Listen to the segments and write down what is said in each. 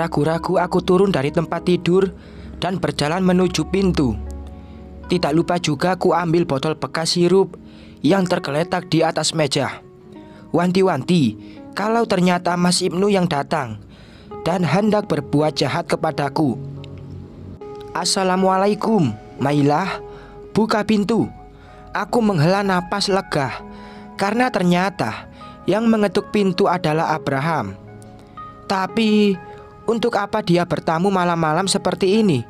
ragu-ragu aku turun dari tempat tidur dan berjalan menuju pintu. Tidak lupa juga ku ambil botol bekas sirup yang tergeletak di atas meja. Wanti-wanti kalau ternyata Mas Ibnu yang datang dan hendak berbuat jahat kepadaku. "Assalamualaikum, Mailah, buka pintu." Aku menghela napas lega karena ternyata yang mengetuk pintu adalah Abraham. Tapi untuk apa dia bertamu malam-malam seperti ini?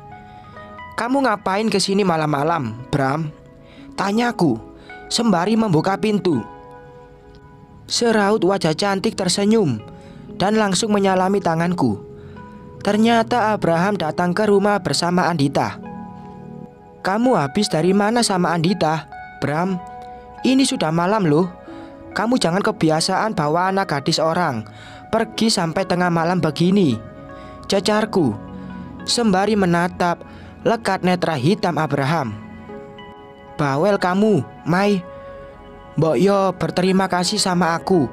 "Kamu ngapain kesini malam-malam, Bram?" tanyaku sembari membuka pintu. Seraut wajah cantik tersenyum dan langsung menyalami tanganku. Ternyata Abraham datang ke rumah bersama Andita. "Kamu habis dari mana sama Andita, Bram? Ini sudah malam loh. Kamu jangan kebiasaan bawa anak gadis orang pergi sampai tengah malam begini," cecarku sembari menatap lekat netra hitam Abraham. "Bawel kamu, Mai. Mbok yo berterima kasih sama aku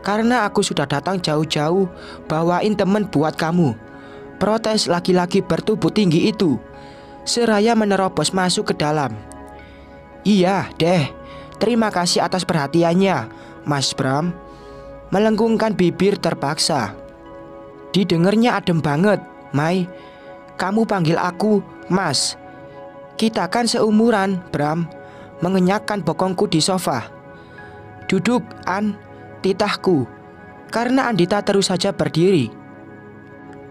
karena aku sudah datang jauh-jauh bawain temen buat kamu," protes laki-laki bertubuh tinggi itu seraya menerobos masuk ke dalam. "Iya deh, terima kasih atas perhatiannya, Mas Bram," melengkungkan bibir terpaksa. "Didengarnya adem banget, Mai. Kamu panggil aku Mas. Kita kan seumuran, Bram," mengenyakkan bokongku di sofa. "Duduk, An," titahku, karena Andita terus saja berdiri.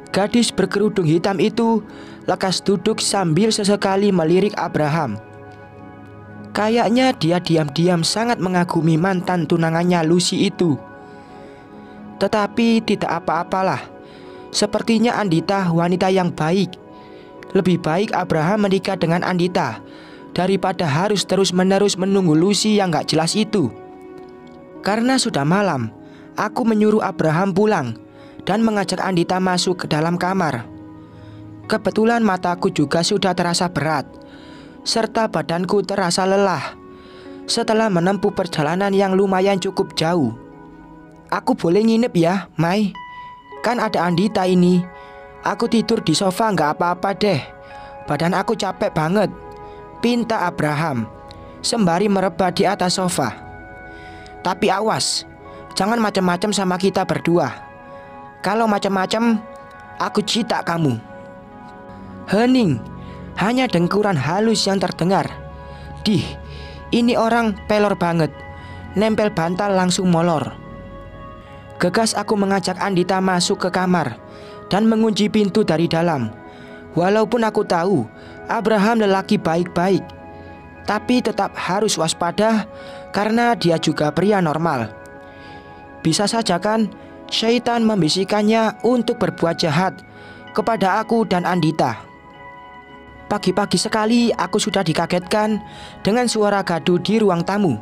Gadis berkerudung hitam itu lekas duduk sambil sesekali melirik Abraham. Kayaknya dia diam-diam sangat mengagumi mantan tunangannya Lucy itu. Tetapi tidak apa-apalah. Sepertinya Andita wanita yang baik. Lebih baik Abraham menikah dengan Andita daripada harus terus-menerus menunggu Lucy yang gak jelas itu. Karena sudah malam, aku menyuruh Abraham pulang dan mengajak Andita masuk ke dalam kamar. Kebetulan mataku juga sudah terasa berat, serta badanku terasa lelah setelah menempuh perjalanan yang lumayan cukup jauh. "Aku boleh nginep ya, Mai? Kan ada Andita ini. Aku tidur di sofa gak apa-apa deh. Badan aku capek banget," pinta Abraham sembari merebah di atas sofa. "Tapi awas, jangan macam-macam sama kita berdua. Kalau macam-macam, aku jitak kamu." Hening, hanya dengkuran halus yang terdengar. Dih, ini orang pelor banget. Nempel bantal langsung molor. Gegas aku mengajak Andita masuk ke kamar dan mengunci pintu dari dalam. Walaupun aku tahu Abraham lelaki baik-baik, tapi tetap harus waspada karena dia juga pria normal. Bisa saja kan syaitan membisikkannya untuk berbuat jahat kepada aku dan Andita. Pagi-pagi sekali aku sudah dikagetkan dengan suara gaduh di ruang tamu.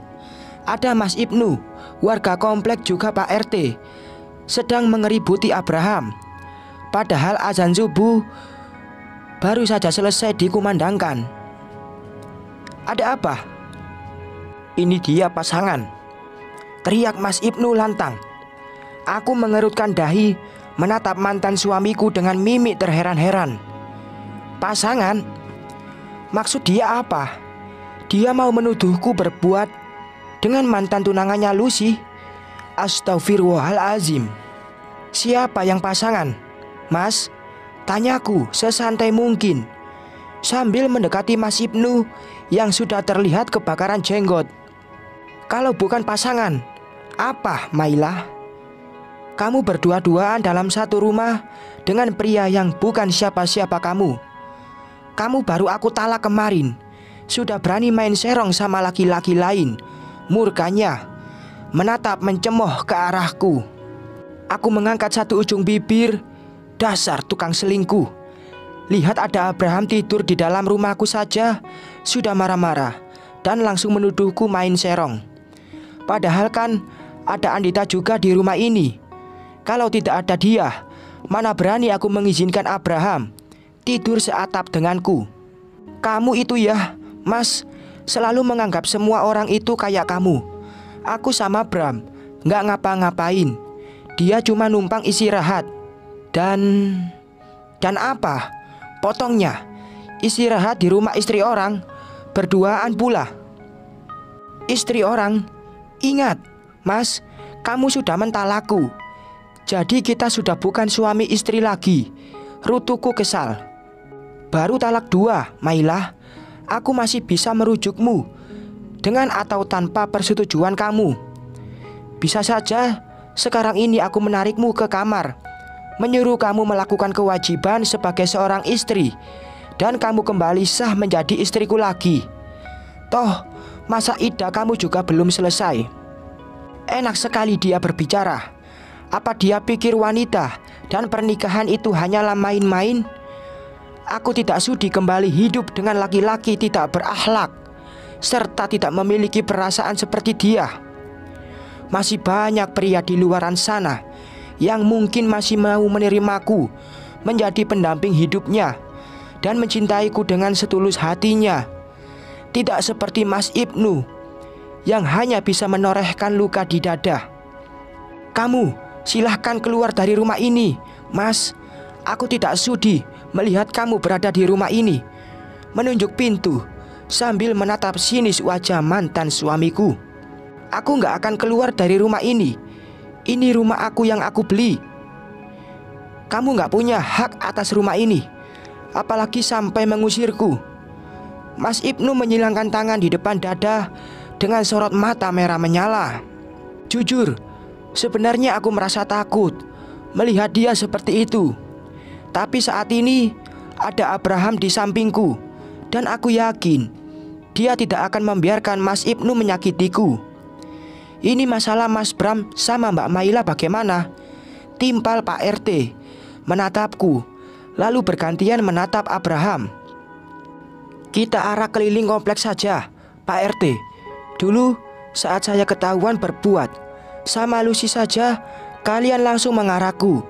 Ada Mas Ibnu, warga komplek juga Pak RT, sedang mengeributi Abraham. Padahal azan subuh baru saja selesai dikumandangkan. "Ada apa?" "Ini dia pasangan," teriak Mas Ibnu lantang. Aku mengerutkan dahi menatap mantan suamiku dengan mimik terheran-heran. "Pasangan? Maksud dia apa? Dia mau menuduhku berbuat dengan mantan tunangannya Lucy? Astagfirullahalazim. Siapa yang pasangan, Mas?" tanyaku sesantai mungkin sambil mendekati Mas Ibnu yang sudah terlihat kebakaran jenggot. "Kalau bukan pasangan, apa, Mailah? Kamu berdua-duaan dalam satu rumah dengan pria yang bukan siapa-siapa kamu. Kamu baru aku talak kemarin, sudah berani main serong sama laki-laki lain." Murkanya menatap mencemooh ke arahku. Aku mengangkat satu ujung bibir. Dasar tukang selingkuh. Lihat ada Abraham tidur di dalam rumahku saja sudah marah-marah dan langsung menuduhku main serong. Padahal kan ada Andita juga di rumah ini. Kalau tidak ada dia, mana berani aku mengizinkan Abraham tidur seatap denganku. "Kamu itu ya, Mas, selalu menganggap semua orang itu kayak kamu. Aku sama Bram gak ngapa-ngapain. Dia cuma numpang istirahat. Dan Dan apa? Potongnya, istirahat di rumah istri orang, berduaan pula. Istri orang? Ingat, Mas, kamu sudah mentalaku. Jadi kita sudah bukan suami istri lagi. Rutuku kesal. Baru talak 2, Mailah. Aku masih bisa merujukmu dengan atau tanpa persetujuan kamu. Bisa saja sekarang ini aku menarikmu ke kamar, menyuruh kamu melakukan kewajiban sebagai seorang istri, dan kamu kembali sah menjadi istriku lagi. Toh, masa iddah kamu juga belum selesai. Enak sekali dia berbicara. Apa dia pikir wanita dan pernikahan itu hanyalah main-main? Aku tidak sudi kembali hidup dengan laki-laki tidak berakhlak, serta tidak memiliki perasaan seperti dia. Masih banyak pria di luaran sana yang mungkin masih mau menerimaku menjadi pendamping hidupnya dan mencintaiku dengan setulus hatinya. Tidak seperti Mas Ibnu yang hanya bisa menorehkan luka di dada. Kamu silahkan keluar dari rumah ini, Mas. Aku tidak sudi melihat kamu berada di rumah ini. Menunjuk pintu sambil menatap sinis wajah mantan suamiku. Aku gak akan keluar dari rumah ini. Ini rumah aku yang aku beli. Kamu gak punya hak atas rumah ini, apalagi sampai mengusirku. Mas Ibnu menyilangkan tangan di depan dada dengan sorot mata merah menyala. Jujur, sebenarnya aku merasa takut melihat dia seperti itu. Tapi saat ini ada Abraham di sampingku, dan aku yakin dia tidak akan membiarkan Mas Ibnu menyakitiku. Ini masalah Mas Bram sama Mbak Maila bagaimana? Timpal Pak RT menatapku, lalu bergantian menatap Abraham. Kita arah keliling kompleks saja, Pak RT. Dulu saat saya ketahuan berbuat sama Lucy saja, kalian langsung mengarahku.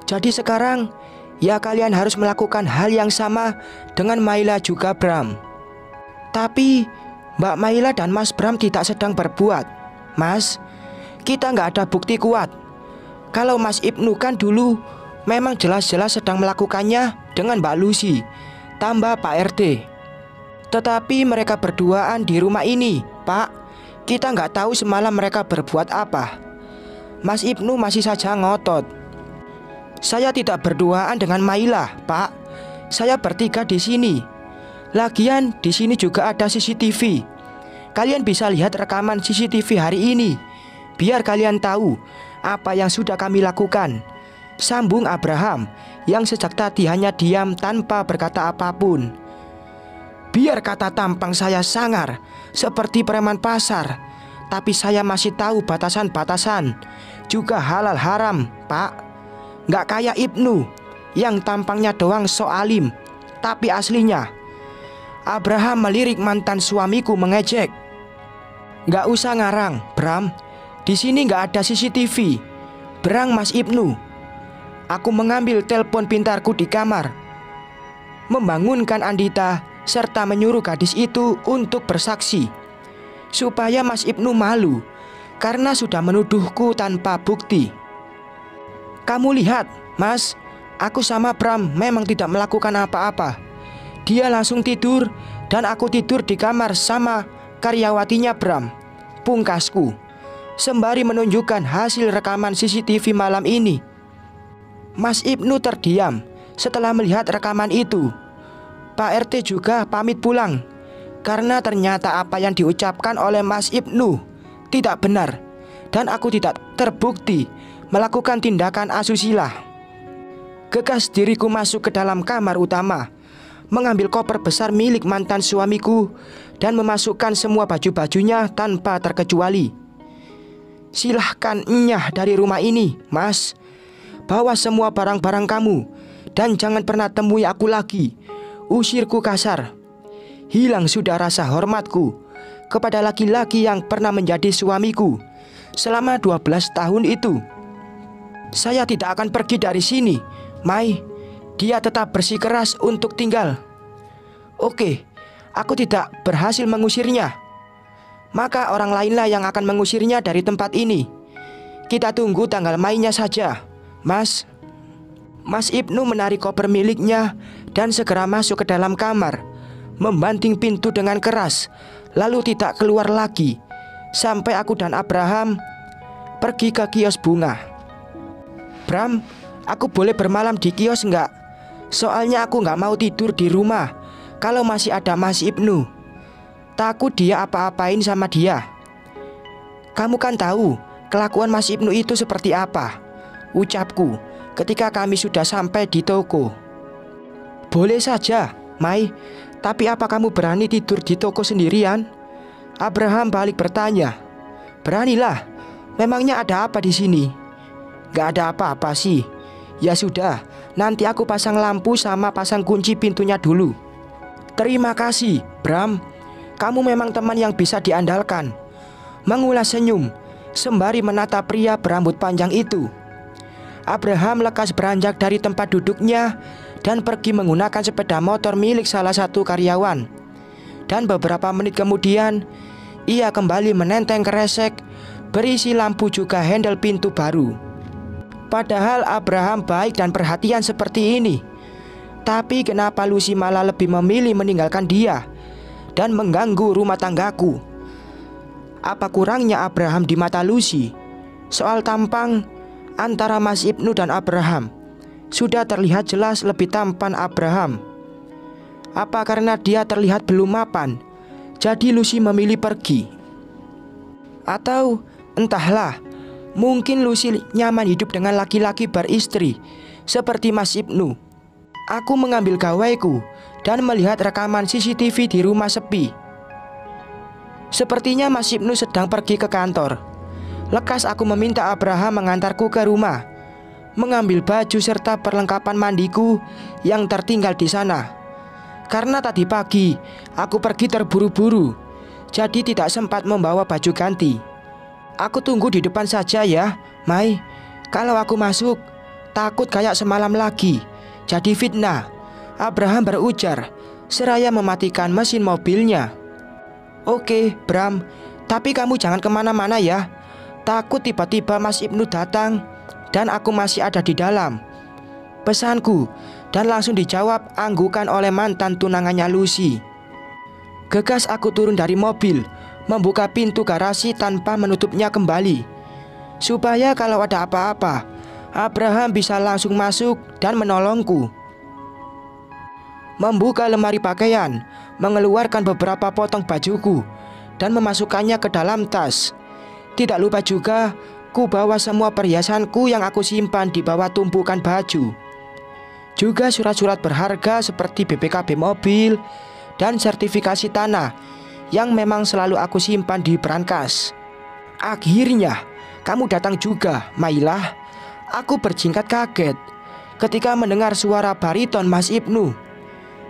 Jadi sekarang ya kalian harus melakukan hal yang sama dengan Maila juga Bram. Tapi Mbak Maila dan Mas Bram tidak sedang berbuat. Mas, kita nggak ada bukti kuat. Kalau Mas Ibnu kan dulu memang jelas-jelas sedang melakukannya dengan Mbak Lucy, tambah Pak RT. Tetapi mereka berduaan di rumah ini, Pak. Kita nggak tahu semalam mereka berbuat apa. Mas Ibnu masih saja ngotot. Saya tidak berduaan dengan Maila, Pak. Saya bertiga di sini. Lagian di sini juga ada CCTV. Kalian bisa lihat rekaman CCTV hari ini, biar kalian tahu apa yang sudah kami lakukan. Sambung Abraham yang sejak tadi hanya diam tanpa berkata apapun. Biar kata tampang saya sangar seperti preman pasar, tapi saya masih tahu batasan-batasan, juga halal haram, Pak. Nggak kayak Ibnu yang tampangnya doang so alim, tapi aslinya. Abraham melirik mantan suamiku mengejek. Nggak usah ngarang, Bram. Di sini nggak ada CCTV. Berang Mas Ibnu. Aku mengambil telepon pintarku di kamar, membangunkan Andita serta menyuruh gadis itu untuk bersaksi, supaya Mas Ibnu malu karena sudah menuduhku tanpa bukti. Kamu lihat, Mas, aku sama Bram memang tidak melakukan apa-apa. Dia langsung tidur dan aku tidur di kamar sama karyawatinya Bram, pungkasku, sembari menunjukkan hasil rekaman CCTV malam ini. Mas Ibnu terdiam setelah melihat rekaman itu. Pak RT juga pamit pulang karena ternyata apa yang diucapkan oleh Mas Ibnu tidak benar dan aku tidak terbukti melakukan tindakan asusila. Gegas diriku masuk ke dalam kamar utama, mengambil koper besar milik mantan suamiku dan memasukkan semua baju-bajunya tanpa terkecuali. Silahkan enyah dari rumah ini, Mas. Bawa semua barang-barang kamu dan jangan pernah temui aku lagi. Usirku kasar. Hilang sudah rasa hormatku kepada laki-laki yang pernah menjadi suamiku selama 12 tahun itu. Saya tidak akan pergi dari sini, Mai. Dia tetap bersikeras untuk tinggal. Oke, aku tidak berhasil mengusirnya. Maka orang lainlah yang akan mengusirnya dari tempat ini. Kita tunggu tanggal mainnya saja, Mas. Mas Ibnu menarik koper miliknya dan segera masuk ke dalam kamar, membanting pintu dengan keras, lalu tidak keluar lagi sampai aku dan Abraham pergi ke kios bunga. "Bram, aku boleh bermalam di kios enggak? Soalnya aku nggak mau tidur di rumah kalau masih ada Mas Ibnu. Takut dia apa-apain sama dia. Kamu kan tahu kelakuan Mas Ibnu itu seperti apa," ucapku ketika kami sudah sampai di toko. "Boleh saja, Mai. Tapi apa kamu berani tidur di toko sendirian?" Abraham balik bertanya. "Beranilah. Memangnya ada apa di sini?" "Gak ada apa-apa sih. Ya sudah, nanti aku pasang lampu sama pasang kunci pintunya dulu." "Terima kasih, Bram. Kamu memang teman yang bisa diandalkan," mengulas senyum sembari menatap pria berambut panjang itu. Abraham lekas beranjak dari tempat duduknya dan pergi menggunakan sepeda motor milik salah satu karyawan. Dan beberapa menit kemudian, ia kembali menenteng kresek berisi lampu juga handle pintu baru. Padahal Abraham baik dan perhatian seperti ini, tapi kenapa Lucy malah lebih memilih meninggalkan dia dan mengganggu rumah tanggaku? Apa kurangnya Abraham di mata Lucy? Soal tampang, antara Mas Ibnu dan Abraham sudah terlihat jelas lebih tampan Abraham. Apa karena dia terlihat belum mapan, jadi Lucy memilih pergi? Atau entahlah, mungkin Lucy nyaman hidup dengan laki-laki beristri seperti Mas Ibnu. Aku mengambil gawaiku dan melihat rekaman CCTV di rumah sepi. Sepertinya Mas Ibnu sedang pergi ke kantor. Lekas aku meminta Abraham mengantarku ke rumah, mengambil baju serta perlengkapan mandiku yang tertinggal di sana. Karena tadi pagi aku pergi terburu-buru, jadi tidak sempat membawa baju ganti. "Aku tunggu di depan saja ya, Mai. Kalau aku masuk, takut kayak semalam lagi, jadi fitnah," Abraham berujar seraya mematikan mesin mobilnya. "Oke, Bram, tapi kamu jangan kemana-mana ya. Takut tiba-tiba Mas Ibnu datang dan aku masih ada di dalam," pesanku, dan langsung dijawab anggukan oleh mantan tunangannya Lucy. Gegas aku turun dari mobil, membuka pintu garasi tanpa menutupnya kembali, supaya kalau ada apa-apa, Abraham bisa langsung masuk dan menolongku. Membuka lemari pakaian, mengeluarkan beberapa potong bajuku, dan memasukkannya ke dalam tas. Tidak lupa juga, ku bawa semua perhiasanku yang aku simpan di bawah tumpukan baju. Juga surat-surat berharga seperti BPKB mobil dan sertifikasi tanah yang memang selalu aku simpan di brankas. "Akhirnya, kamu datang juga, Mailah." Aku berjingkat kaget ketika mendengar suara bariton Mas Ibnu.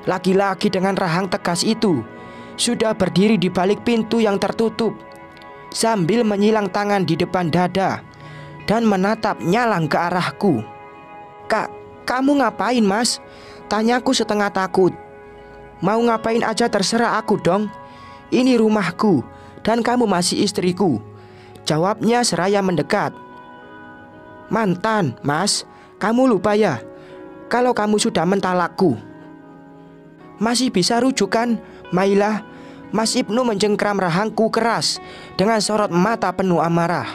Laki-laki dengan rahang tegas itu sudah berdiri di balik pintu yang tertutup, sambil menyilang tangan di depan dada dan menatap nyalang ke arahku. "Kak, kamu ngapain, Mas?" tanyaku setengah takut. "Mau ngapain aja terserah aku dong. Ini rumahku dan kamu masih istriku," jawabnya seraya mendekat. "Mantan, Mas. Kamu lupa ya kalau kamu sudah mentalakku?" "Masih bisa rujukan, Mailah." Mas Ibnu mencengkram rahangku keras dengan sorot mata penuh amarah.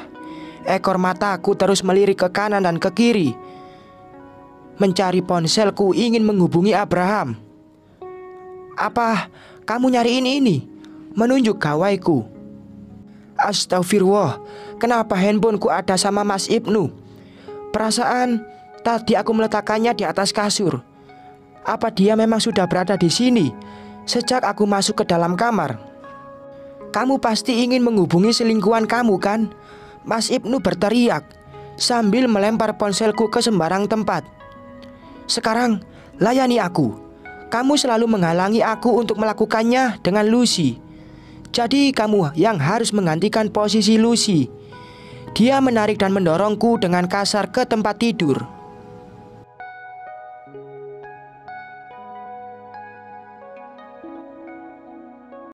Ekor mataku terus melirik ke kanan dan ke kiri, mencari ponselku ingin menghubungi Abraham. "Apa kamu nyari ini?" menunjuk gawaiku. Astagfirullah, kenapa handphoneku ada sama Mas Ibnu? Perasaan tadi aku meletakkannya di atas kasur. Apa dia memang sudah berada di sini sejak aku masuk ke dalam kamar? "Kamu pasti ingin menghubungi selingkuhan kamu kan?" Mas Ibnu berteriak sambil melempar ponselku ke sembarang tempat. "Sekarang layani aku. Kamu selalu menghalangi aku untuk melakukannya dengan Lucy. Jadi kamu yang harus menggantikan posisi Lucy." Dia menarik dan mendorongku dengan kasar ke tempat tidur.